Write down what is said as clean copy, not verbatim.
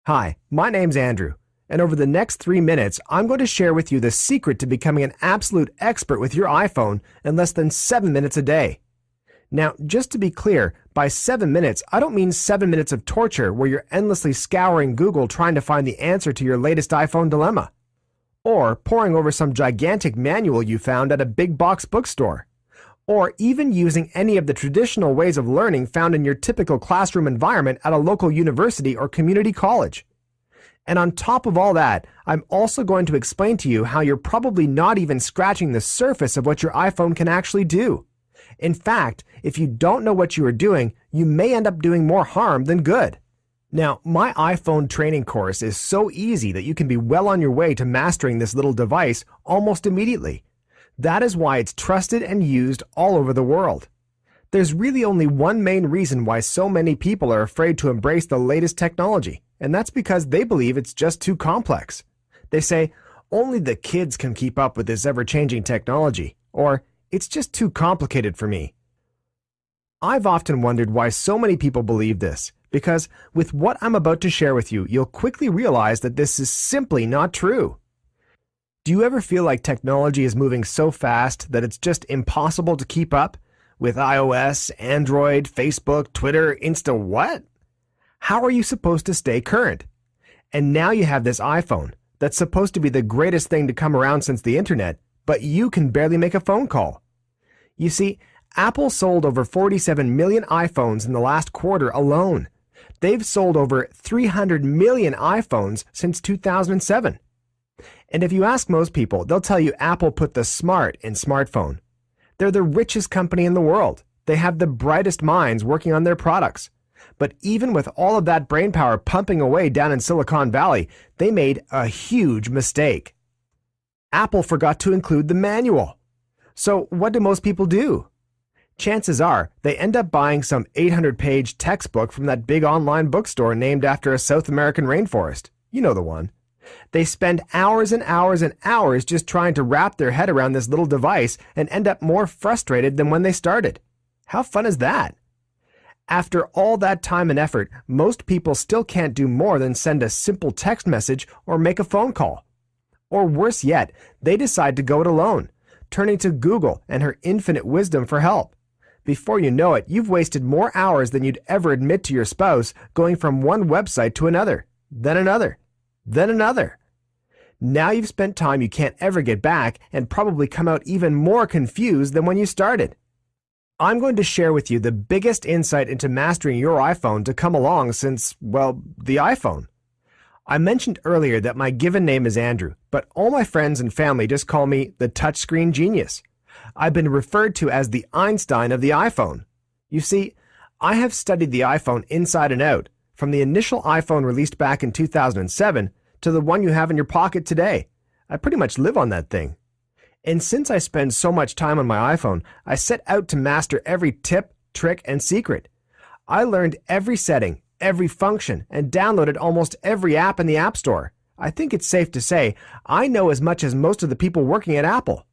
Hi, my name's Andrew, and over the next 3 minutes, I'm going to share with you the secret to becoming an absolute expert with your iPhone in less than 7 minutes a day. Now, just to be clear, by 7 minutes, I don't mean 7 minutes of torture where you're endlessly scouring Google trying to find the answer to your latest iPhone dilemma, or poring over some gigantic manual you found at a big box bookstore, or even using any of the traditional ways of learning found in your typical classroom environment at a local university or community college. And on top of all that, I'm also going to explain to you how you're probably not even scratching the surface of what your iPhone can actually do. In fact, if you don't know what you are doing, you may end up doing more harm than good. Now, my iPhone training course is so easy that you can be well on your way to mastering this little device almost immediately. That is why it's trusted and used all over the world. There's really only one main reason why so many people are afraid to embrace the latest technology, and that's because they believe it's just too complex. They say, only the kids can keep up with this ever-changing technology, or it's just too complicated for me. I've often wondered why so many people believe this, because with what I'm about to share with you, you'll quickly realize that this is simply not true. Do you ever feel like technology is moving so fast that it's just impossible to keep up? With iOS, Android, Facebook, Twitter, Insta what? How are you supposed to stay current? And now you have this iPhone that's supposed to be the greatest thing to come around since the internet, but you can barely make a phone call. You see, Apple sold over 47 million iPhones in the last quarter alone. They've sold over 300 million iPhones since 2007. And if you ask most people, they'll tell you Apple put the smart in smartphone. They're the richest company in the world. They have the brightest minds working on their products. But even with all of that brainpower pumping away down in Silicon Valley, they made a huge mistake. Apple forgot to include the manual. So what do most people do? Chances are they end up buying some 800-page textbook from that big online bookstore named after a South American rainforest. You know the one. They spend hours and hours and hours just trying to wrap their head around this little device and end up more frustrated than when they started. How fun is that? After all that time and effort, most people still can't do more than send a simple text message or make a phone call. Or worse yet, they decide to go it alone, turning to Google and her infinite wisdom for help. Before you know it, you've wasted more hours than you'd ever admit to your spouse going from one website to another, then another. Then another. Now you've spent time you can't ever get back and probably come out even more confused than when you started. I'm going to share with you the biggest insight into mastering your iPhone to come along since, well, the iPhone. I mentioned earlier that my given name is Andrew, but all my friends and family just call me the touchscreen genius. I've been referred to as the Einstein of the iPhone. You see, I have studied the iPhone inside and out, from the initial iPhone released back in 2007 to the one you have in your pocket today. I pretty much live on that thing. And since I spend so much time on my iPhone, I set out to master every tip, trick, and secret. I learned every setting, every function, and downloaded almost every app in the App Store. I think it's safe to say I know as much as most of the people working at Apple.